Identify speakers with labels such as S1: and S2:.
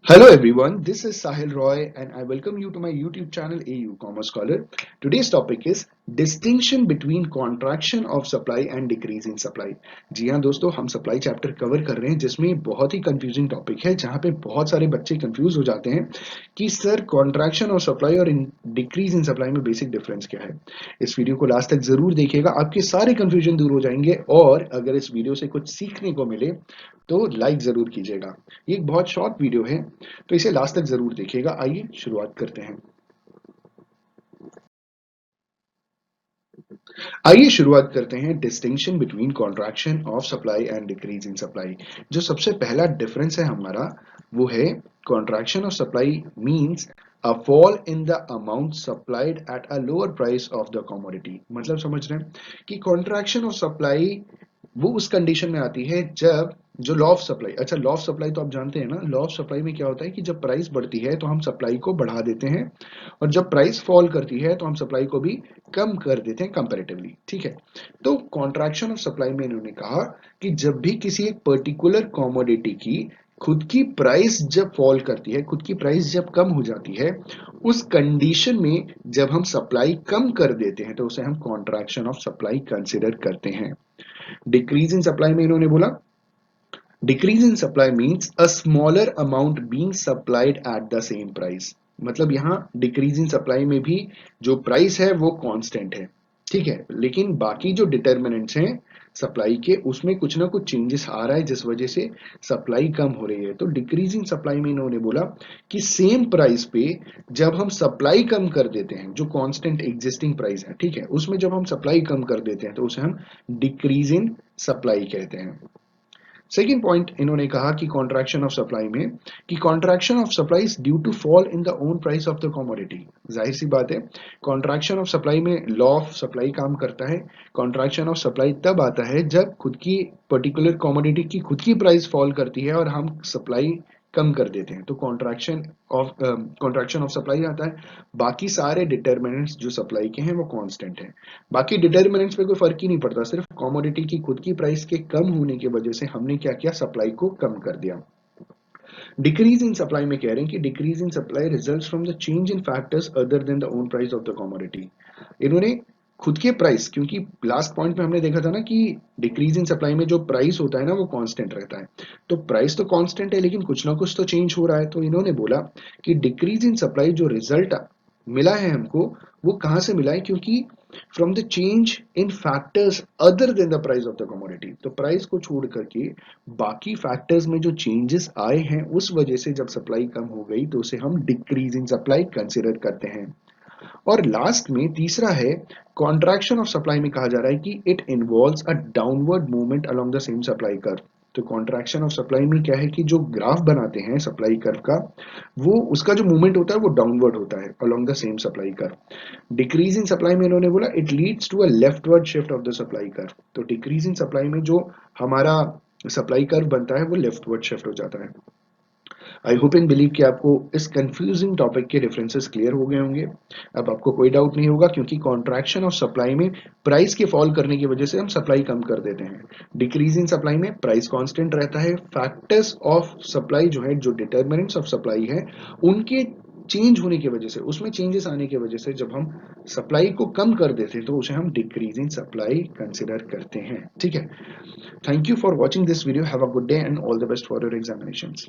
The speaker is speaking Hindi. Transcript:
S1: Hello everyone, this is Sahil Roy and I welcome you to my YouTube channel AU Commerce Scholar. Today's topic is distinction between contraction of supply and decrease in supply. जी हाँ दोस्तों, हम सप्लाई चैप्टर कवर कर रहे हैं जिसमें बहुत ही कंफ्यूजिंग टॉपिक है जहाँ पे बहुत सारे बच्चे कंफ्यूज हो जाते हैं कि सर कॉन्ट्रैक्शन ऑफ सप्लाई और डिक्रीज इन सप्लाई में बेसिक डिफरेंस क्या है। इस वीडियो को लास्ट तक जरूर देखिएगा, आपके सारे कंफ्यूजन दूर हो जाएंगे और अगर इस वीडियो से कुछ सीखने को मिले तो लाइक जरूर कीजिएगा। ये एक बहुत शॉर्ट वीडियो है तो इसे लास्ट तक जरूर देखिएगा। आइए शुरुआत करते हैं। Distinction between contraction of supply and decrease in supply. जो सबसे पहला डिफरेंस है हमारा वो है contraction of supply means a fall in the amount supplied at a lower price of the commodity. मतलब समझ रहे हैं कि कॉन्ट्रैक्शन ऑफ सप्लाई वो उस कंडीशन में आती है जब जो लॉ ऑफ सप्लाई, अच्छा लॉ ऑफ सप्लाई तो आप जानते हैं ना, लॉ ऑफ सप्लाई में क्या होता है कि जब प्राइस बढ़ती है तो हम सप्लाई को बढ़ा देते हैं और जब प्राइस फॉल करती है तो हम सप्लाई को भी कम कर देते हैं कंपैरेटिवली। ठीक है, तो कॉन्ट्रैक्शन ऑफ सप्लाई में इन्होंने कहा कि जब भी किसी एक पर्टिकुलर कमोडिटी की खुद की प्राइस जब फॉल करती है, खुद की प्राइस जब कम हो जाती है, उस कंडीशन में जब हम सप्लाई कम कर देते हैं तो उसे हम कॉन्ट्रैक्शन ऑफ सप्लाई कंसिडर करते हैं। डिक्रीज इन सप्लाई में इन्होंने बोला decrease in supply means a smaller amount being supplied at the same price. मतलब यहां डिक्रीज इन सप्लाई में भी जो प्राइस है वो कांस्टेंट है, ठीक है, लेकिन बाकी जो डिटर्मिनेंट्स हैं सप्लाई के उसमें कुछ ना कुछ चेंजेस आ रहा है जिस वजह से सप्लाई कम हो रही है। तो डिक्रीज इन सप्लाई में इन्होंने बोला कि सेम प्राइस पे जब हम सप्लाई कम कर देते हैं, जो कांस्टेंट एग्जिस्टिंग प्राइस है, ठीक है, उसमें जब हम सप्लाई कम कर देते हैं तो उसे हम डिक्रीज इन सप्लाई कहते हैं। सेकेंड पॉइंट इन्होंने कहा कि कॉन्ट्रैक्शन ऑफ सप्लाई में कि contraction of supply is due to fall in the own price of the commodity. जाहिर सी बात है, कॉन्ट्रैक्शन ऑफ सप्लाई में लॉ ऑफ सप्लाई काम करता है। कॉन्ट्रैक्शन ऑफ सप्लाई तब आता है जब खुद की पर्टिकुलर कमोडिटी की खुद की प्राइस फॉल करती है और हम सप्लाई कम कर देते हैं तो कॉन्ट्रैक्शन ऑफ सप्लाई आता है। बाकी सारे डिटर्मिनेंट्स जो सप्लाई के हैं वो कांस्टेंट हैं। बाकी डिटर्मिनेंट्स पे कोई फर्क ही नहीं पड़ता, सिर्फ कमोडिटी की खुद की प्राइस के कम होने की वजह से हमने क्या किया, सप्लाई को कम कर दिया। डिक्रीज इन सप्लाई में कह रहे हैं कि decrease in supply results from the change in factors other than the own price of the commodity. इन्होंने खुद के प्राइस, क्योंकि लास्ट पॉइंट में हमने देखा था ना कि डिक्रीज इन सप्लाई में जो प्राइस होता है ना वो कांस्टेंट रहता है, तो प्राइस तो कांस्टेंट है लेकिन कुछ ना कुछ तो चेंज हो रहा है। तो इन्होंने बोला कि डिक्रीज इन सप्लाई जो रिजल्ट मिला है हमको वो कहां से मिला है, क्योंकि from the change in factors other than the price of the commodity. तो प्राइस को छोड़ करके बाकी फैक्टर्स में जो चेंजेस आए हैं उस वजह से जब सप्लाई कम हो गई तो उसे हम डिक्रीज इन सप्लाई कंसिडर करते हैं। और लास्ट में तीसरा है कॉन्ट्रैक्शन ऑफ सप्लाई में कहा जा रहा है कि it involves a downward movement along the same supply curve. तो कॉन्ट्रैक्शन ऑफ सप्लाई में क्या है कि जो ग्राफ बनाते हैं सप्लाई कर्व का, वो उसका जो मूवमेंट होता है वो डाउनवर्ड होता है along the same supply curve. Decrease in supply में इन्होंने बोला it leads to a leftward shift of the supply curve. तो डिक्रीज इन सप्लाई में जो हमारा सप्लाई कर्व बनता है वो लेफ्टवर्ड शिफ्ट हो जाता है। आई होप एंड बिलीव कि आपको इस कंफ्यूजिंग टॉपिक के डिफरेंसेस क्लियर हो गए होंगे। अब आपको कोई डाउट नहीं होगा क्योंकि कॉन्ट्रैक्शन ऑफ सप्लाई में प्राइस के फॉल करने की वजह से हम सप्लाई कम कर देते हैं। डिक्रीज इन सप्लाई में प्राइस कांस्टेंट रहता है। फैक्टर्स ऑफ सप्लाई जो है, जो डिटर्मिनेंट्स ऑफ सप्लाई है, उनके चेंज होने की वजह से, उसमें चेंजेस आने की वजह से जब हम सप्लाई को कम कर देते हैं तो उसे हम डिक्रीज इन सप्लाई कंसिडर करते हैं। ठीक है, thank you for watching this video. Have a good day and all the best for your examinations.